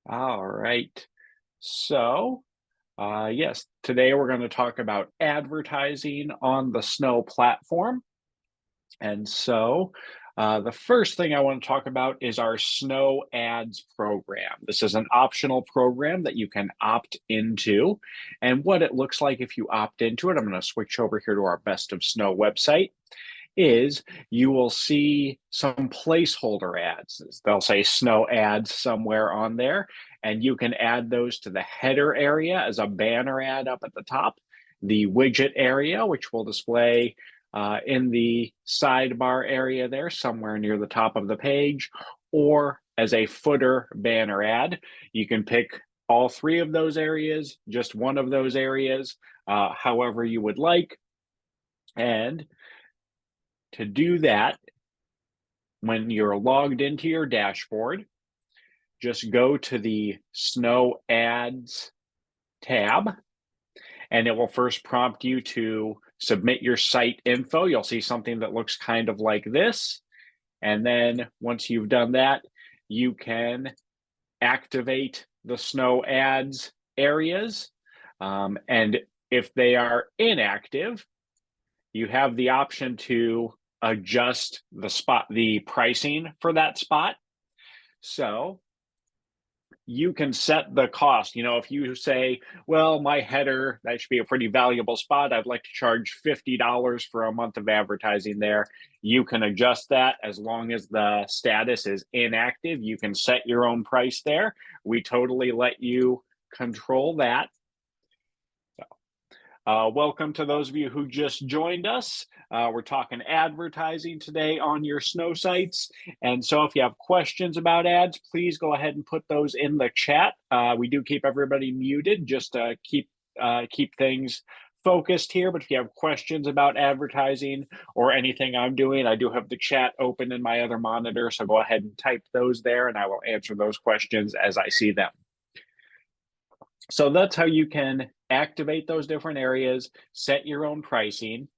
All right. So, yes, today we're going to talk about advertising on the SNO platform. And so, the first thing I want to talk about is our SNO ads program. This is an optional program that you can opt into. And what it looks like if you opt into it, I'm going to switch over here to our Best of SNO website. Is you will see some placeholder ads. They'll say SNO ads somewhere on there, and you can add those to the header area as a banner ad up at the top, the widget area, which will display in the sidebar area there, somewhere near the top of the page, or as a footer banner ad. You can pick all three of those areas, just one of those areas, however you would like. And to do that, when you're logged into your dashboard, just go to the SNO Ads tab, and it will first prompt you to submit your site info. You'll see something that looks kind of like this. And then once you've done that, you can activate the SNO Ads areas. And if they are inactive, you have the option to adjust the pricing for that spot. So you can set the cost. If you say, well, my header, that should be a pretty valuable spot. I'd like to charge $50 for a month of advertising there. You can adjust that as long as the status is inactive. You can set your own price there. We totally let you control that. Welcome to those of you who just joined us. We're talking advertising today on your SNO sites. And so if you have questions about ads, please go ahead and put those in the chat. We do keep everybody muted just to keep things focused here. But if you have questions about advertising or anything I'm doing, I do have the chat open in my other monitor. So go ahead and type those there and I will answer those questions as I see them. So that's how you can activate those different areas, set your own pricing.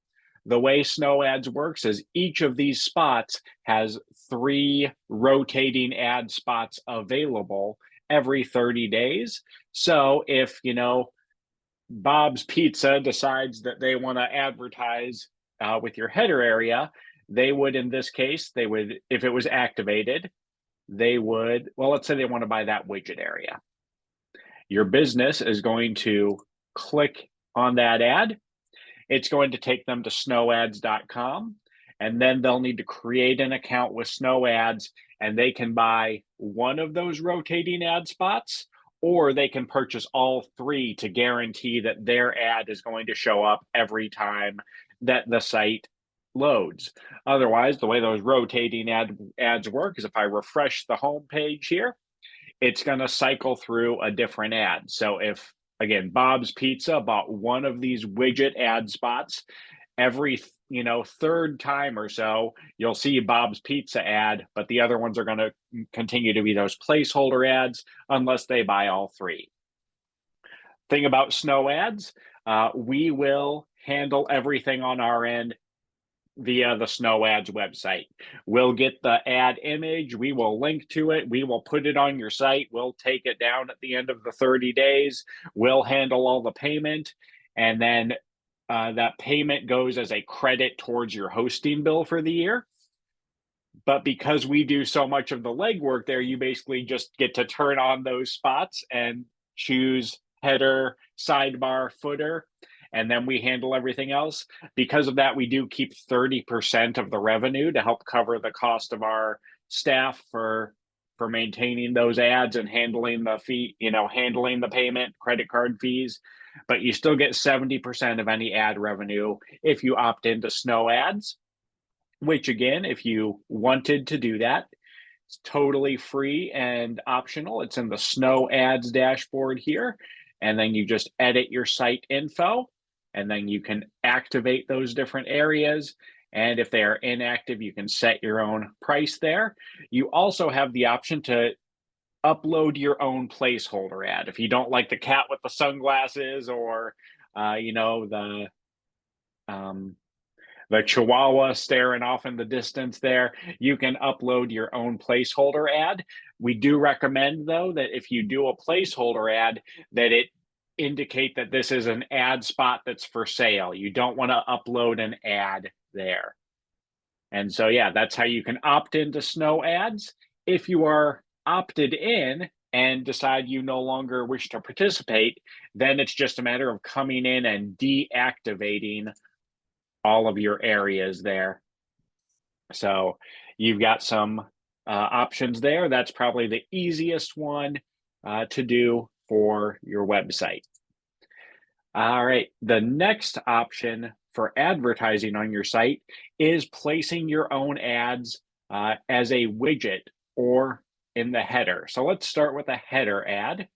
The way SNO ads works is each of these spots has 3 rotating ad spots available every 30 days. So if, Bob's Pizza decides that they want to advertise with your header area, they would, in this case, if it was activated, let's say they want to buy that widget area. Your business is going to click on that ad. It's going to take them to snoads.com, and then they'll need to create an account with SNO Ads, and they can buy one of those rotating ad spots, or they can purchase all 3 to guarantee that their ad is going to show up every time that the site loads. Otherwise, the way those rotating ads work is if I refresh the home page here, it's going to cycle through a different ad. So if, again, Bob's Pizza bought one of these widget ad spots, every third time or so, you'll see Bob's Pizza ad, but the other ones are going to continue to be those placeholder ads unless they buy all 3. Thing about SNO ads, we will handle everything on our end via the SNO ads website. We'll get the ad image, we will link to it, we will put it on your site, we'll take it down at the end of the 30 days, we'll handle all the payment, and then that payment goes as a credit towards your hosting bill for the year. But because we do so much of the legwork there, you basically just get to turn on those spots and choose header, sidebar, footer, and then we handle everything else. Because of that, we do keep 30% of the revenue to help cover the cost of our staff for maintaining those ads and handling the fee, handling the payment, credit card fees. But you still get 70% of any ad revenue if you opt into SNO ads, which again, if you wanted to do that, it's totally free and optional. It's in the SNO ads dashboard here. And then you just edit your site info, and then you can activate those different areas. And if they are inactive, you can set your own price there. You also have the option to upload your own placeholder ad. If you don't like the cat with the sunglasses or, the Chihuahua staring off in the distance there, you can upload your own placeholder ad. We do recommend, though, that if you do a placeholder ad, that it indicate that this is an ad spot that's for sale. You don't want to upload an ad there. And so, yeah, that's how you can opt into SNO ads. If you are opted in and decide you no longer wish to participate, then it's just a matter of coming in and deactivating all of your areas there. So you've got some options there. That's probably the easiest one to do for your website. All right, the next option for advertising on your site is placing your own ads as a widget or in the header. So let's start with a header ad.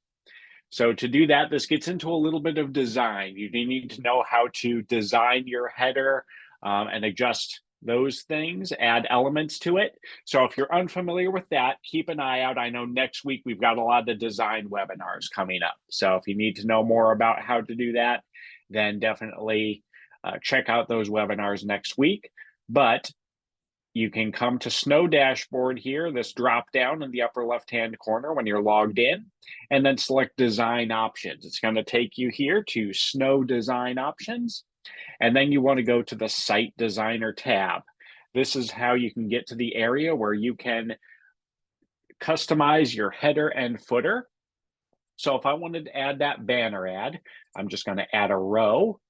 So to do that, this gets into a little bit of design. You need to know how to design your header and adjust those things, add elements to it. So if you're unfamiliar with that, keep an eye out. I know next week we've got a lot of design webinars coming up. So if you need to know more about how to do that, then definitely check out those webinars next week. But you can come to SNO Dashboard here, this drop down in the upper left-hand corner when you're logged in, and then select Design Options. It's going to take you here to SNO Design Options, and then you want to go to the Site Designer tab. This is how you can get to the area where you can customize your header and footer. So if I wanted to add that banner ad, I'm just going to add a row,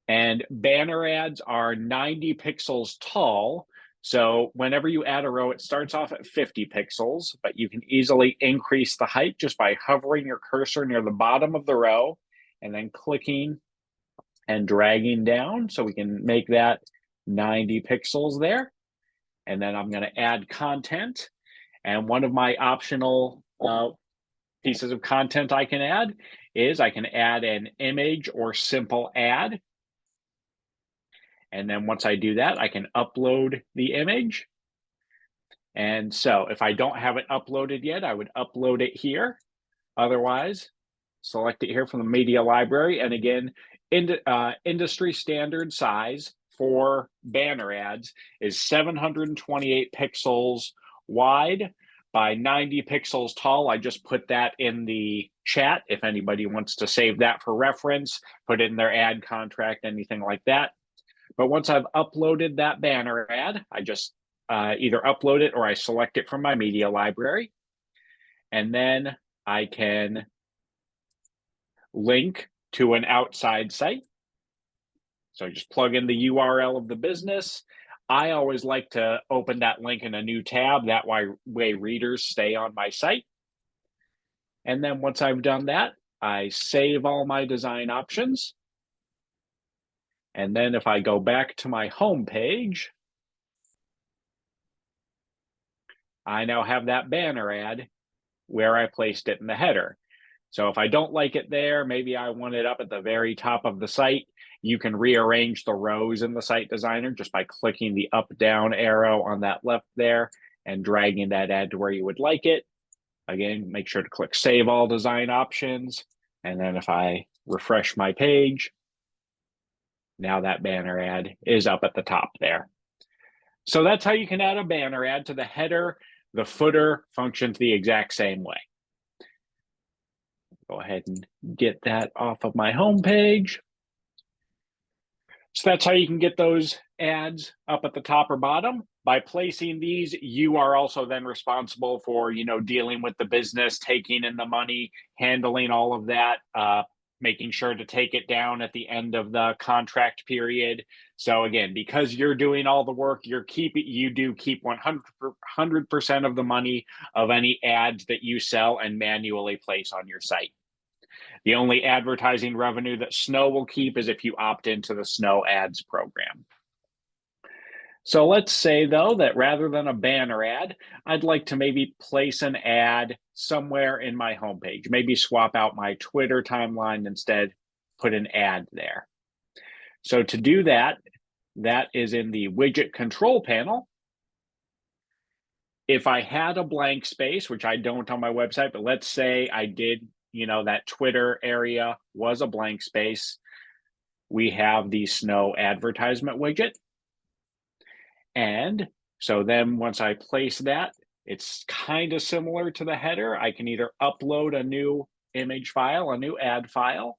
and banner ads are 90 pixels tall. So whenever you add a row, it starts off at 50 pixels, but you can easily increase the height just by hovering your cursor near the bottom of the row and then clicking and dragging down. So we can make that 90 pixels there. And then I'm going to add content. And one of my optional pieces of content I can add is I can add an image or simple ad. And then once I do that, I can upload the image. And so if I don't have it uploaded yet, I would upload it here. Otherwise, select it here from the media library. And again, industry standard size for banner ads is 728 pixels wide by 90 pixels tall. I just put that in the chat if anybody wants to save that for reference, put it in their ad contract, anything like that. But once I've uploaded that banner ad, I just either upload it or I select it from my media library. And then I can link to an outside site. So just plug in the URL of the business. I always like to open that link in a new tab. That way readers stay on my site. And then once I've done that, I save all my design options. And then if I go back to my home page, I now have that banner ad where I placed it in the header. So if I don't like it there, maybe I want it up at the very top of the site. You can rearrange the rows in the site designer just by clicking the up down arrow on that left there and dragging that ad to where you would like it. Again, make sure to click save all design options. And then if I refresh my page, now that banner ad is up at the top there. So that's how you can add a banner ad to the header. The footer functions the exact same way. Go ahead and get that off of my home page. So that's how you can get those ads up at the top or bottom. By placing these, you are also then responsible for, dealing with the business, taking in the money, handling all of that, making sure to take it down at the end of the contract period. So again, because you're doing all the work, you do keep 100% of the money of any ads that you sell and manually place on your site. The only advertising revenue that SNO will keep is if you opt into the SNO ads program. So let's say, though, that rather than a banner ad, I'd like to maybe place an ad somewhere in my homepage, maybe swap out my Twitter timeline instead, put an ad there. So to do that, that is in the widget control panel. If I had a blank space, which I don't on my website, but let's say I did, that Twitter area was a blank space, we have the SNO advertisement widget. And so then once I place that, it's kind of similar to the header. I can either upload a new image file, a new ad file,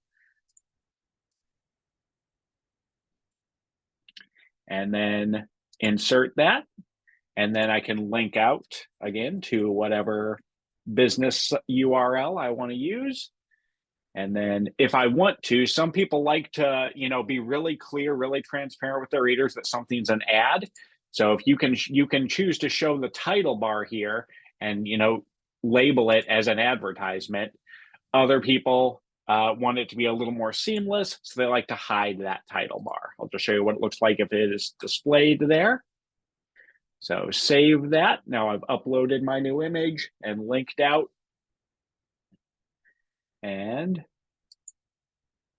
and then insert that. And then I can link out again to whatever business URL I want to use. And then if I want to, some people like to, be really clear, really transparent with their readers that something's an ad. So if you can choose to show the title bar here and, label it as an advertisement. Other people want it to be a little more seamless, so they like to hide that title bar. I'll just show you what it looks like if it is displayed there. So save that. Now I've uploaded my new image and linked out. And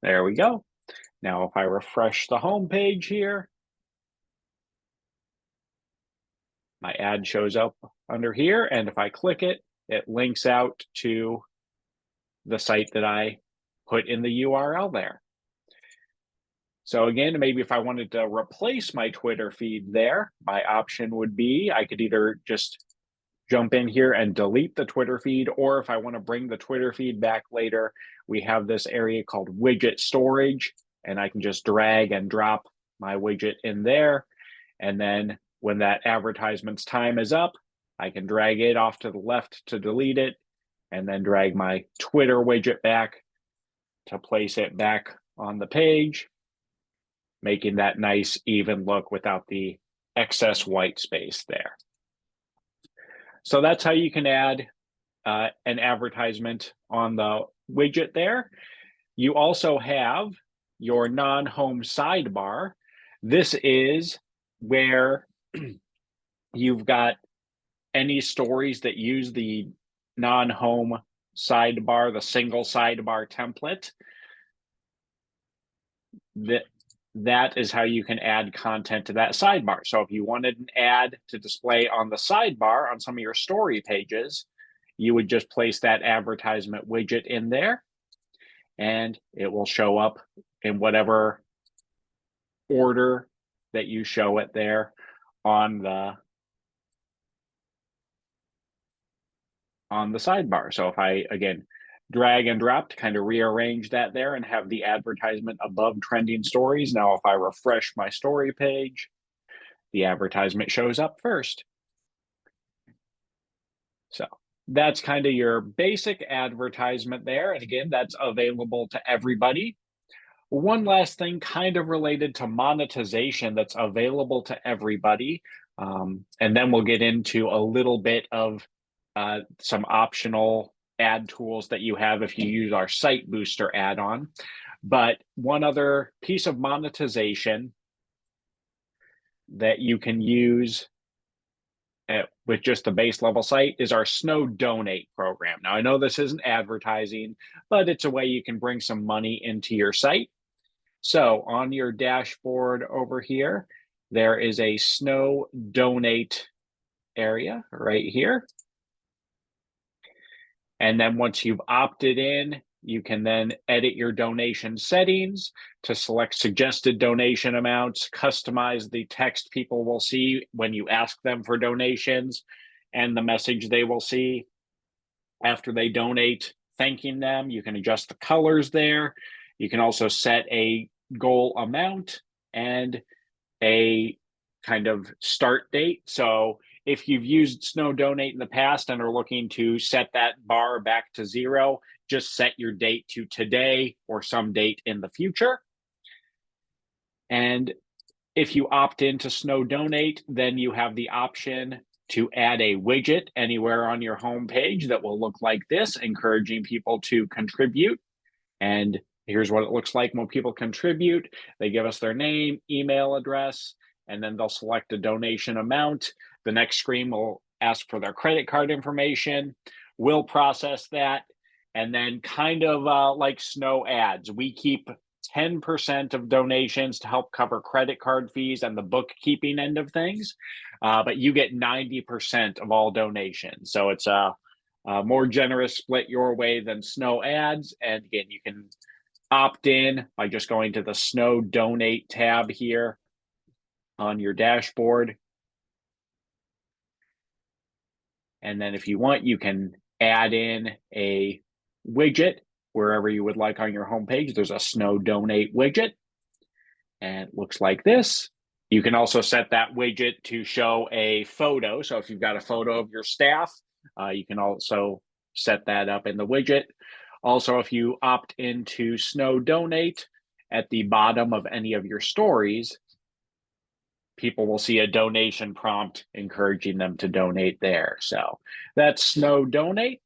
there we go. Now if I refresh the home page here, my ad shows up under here. And if I click it, it links out to the site that I put in the URL there. So again, maybe if I wanted to replace my Twitter feed there, my option would be I could either just jump in here and delete the Twitter feed, or if I want to bring the Twitter feed back later, we have this area called widget storage, and I can just drag and drop my widget in there. And then when that advertisement's time is up, I can drag it off to the left to delete it, and then drag my Twitter widget back to place it back on the page, making that nice even look without the excess white space there. So that's how you can add an advertisement on the widget there. You also have your non-home sidebar. This is where you've got any stories that use the non-home sidebar, the single sidebar template. That is how you can add content to that sidebar. So if you wanted an ad to display on the sidebar on some of your story pages, you would just place that advertisement widget in there, and it will show up in whatever order that you show it there on the sidebar. So if I, again, drag and drop to kind of rearrange that there and have the advertisement above trending stories. Now, if I refresh my story page, the advertisement shows up first. So that's kind of your basic advertisement there. And again, that's available to everybody. One last thing kind of related to monetization that's available to everybody. And then we'll get into a little bit of some optional ad tools that you have if you use our Site Booster add-on. But one other piece of monetization that you can use with just the base level site is our SNO Donate program. Now, I know this isn't advertising, but it's a way you can bring some money into your site. So on your dashboard over here, there is a SNO Donate area right here. And then once you've opted in, you can then edit your donation settings to select suggested donation amounts, customize the text people will see when you ask them for donations, and the message they will see after they donate, thanking them. You can adjust the colors there. You can also set a goal amount and a kind of start date. So if you've used SNO Donate in the past and are looking to set that bar back to 0, just set your date to today or some date in the future. And if you opt into SNO Donate, then you have the option to add a widget anywhere on your home page that will look like this, encouraging people to contribute. And here's what it looks like when people contribute. They give us their name, email address, and then they'll select a donation amount. The next screen will ask for their credit card information. We'll process that. And then kind of like SNO ads, we keep 10% of donations to help cover credit card fees and the bookkeeping end of things. But you get 90% of all donations. So it's a more generous split your way than SNO ads. And again, you can opt in by just going to the SNO Donate tab here on your dashboard. And then if you want, you can add in a widget wherever you would like on your homepage. There's a SNO Donate widget, and it looks like this. You can also set that widget to show a photo. So if you've got a photo of your staff, you can also set that up in the widget. Also, if you opt into SNO Donate, at the bottom of any of your stories, people will see a donation prompt encouraging them to donate there. So that's SNO Donate.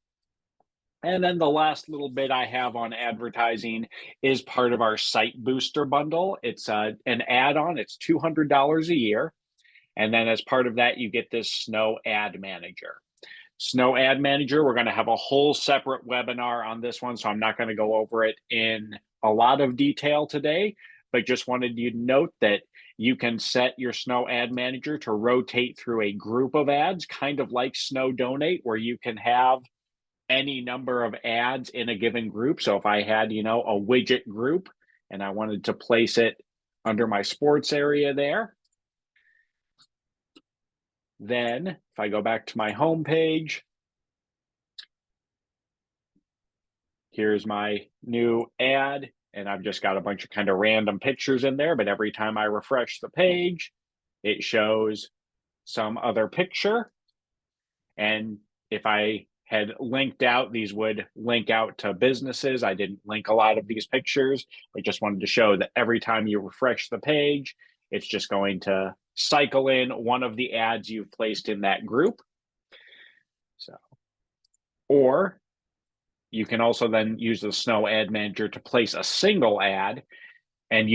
And then the last little bit I have on advertising is part of our Site Booster bundle. It's an add-on. It's $200 a year. And then as part of that, you get this SNO Ad Manager. SNO Ad Manager, we're going to have a whole separate webinar on this one, so I'm not going to go over it in a lot of detail today, but just wanted you to note that you can set your SNO Ad Manager to rotate through a group of ads, kind of like SNO Donate, where you can have any number of ads in a given group. So if I had, a widget group and I wanted to place it under my sports area there, then if I go back to my home page, here's my new ad, and I've just got a bunch of kind of random pictures in there, but every time I refresh the page, it shows some other picture. And if I had linked out, these would link out to businesses. I didn't link a lot of these pictures, but just wanted to show that every time you refresh the page, it's just going to cycle in one of the ads you've placed in that group. So, or you can also then use the SNO Ad Manager to place a single ad. And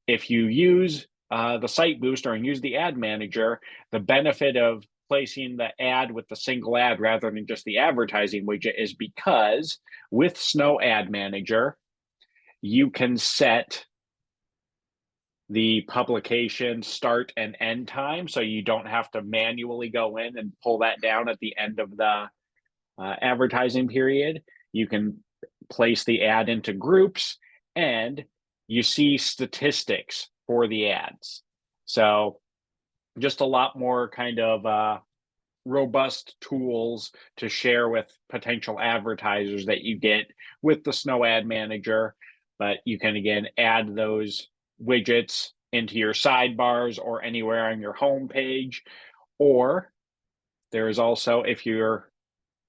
if you use the Site Booster and use the Ad Manager, the benefit of placing the ad with the single ad rather than just the advertising widget is because with SNO Ad Manager, you can set the publication start and end time, so you don't have to manually go in and pull that down at the end of the advertising period. You can place the ad into groups, and you see statistics for the ads. So just a lot more kind of robust tools to share with potential advertisers that you get with the SNO Ad Manager. But you can, again, add those widgets into your sidebars or anywhere on your home page. Or there is also, if you're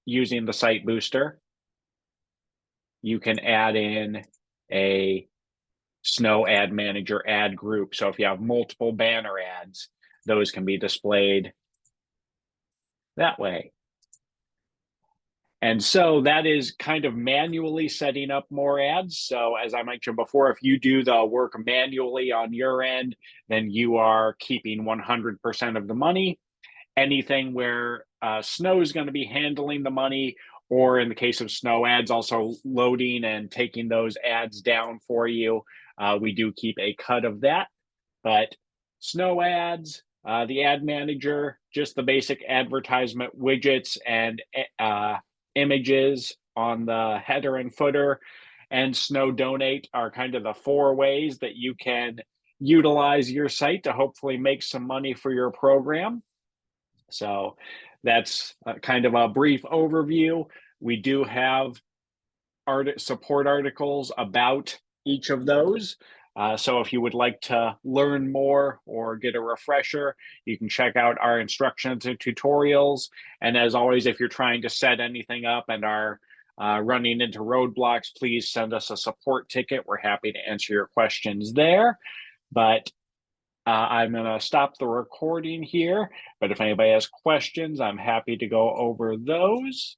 using the Site Booster, you can add in a SNO Ad Manager ad group. So if you have multiple banner ads, those can be displayed that way. And so that is kind of manually setting up more ads. So as I mentioned before, if you do the work manually on your end, then you are keeping 100% of the money. Anything where SNO is going to be handling the money, or in the case of SNO ads, also loading and taking those ads down for you, we do keep a cut of that. But SNO ads, the Ad Manager, just the basic advertisement widgets and images on the header and footer, and SNO Donate are kind of the 4 ways that you can utilize your site to hopefully make some money for your program. So that's kind of a brief overview. We do have support articles about each of those. So if you would like to learn more or get a refresher, you can check out our instructions and tutorials. And as always, if you're trying to set anything up and are running into roadblocks, please send us a support ticket. We're happy to answer your questions there. But I'm going to stop the recording here. But if anybody has questions, I'm happy to go over those.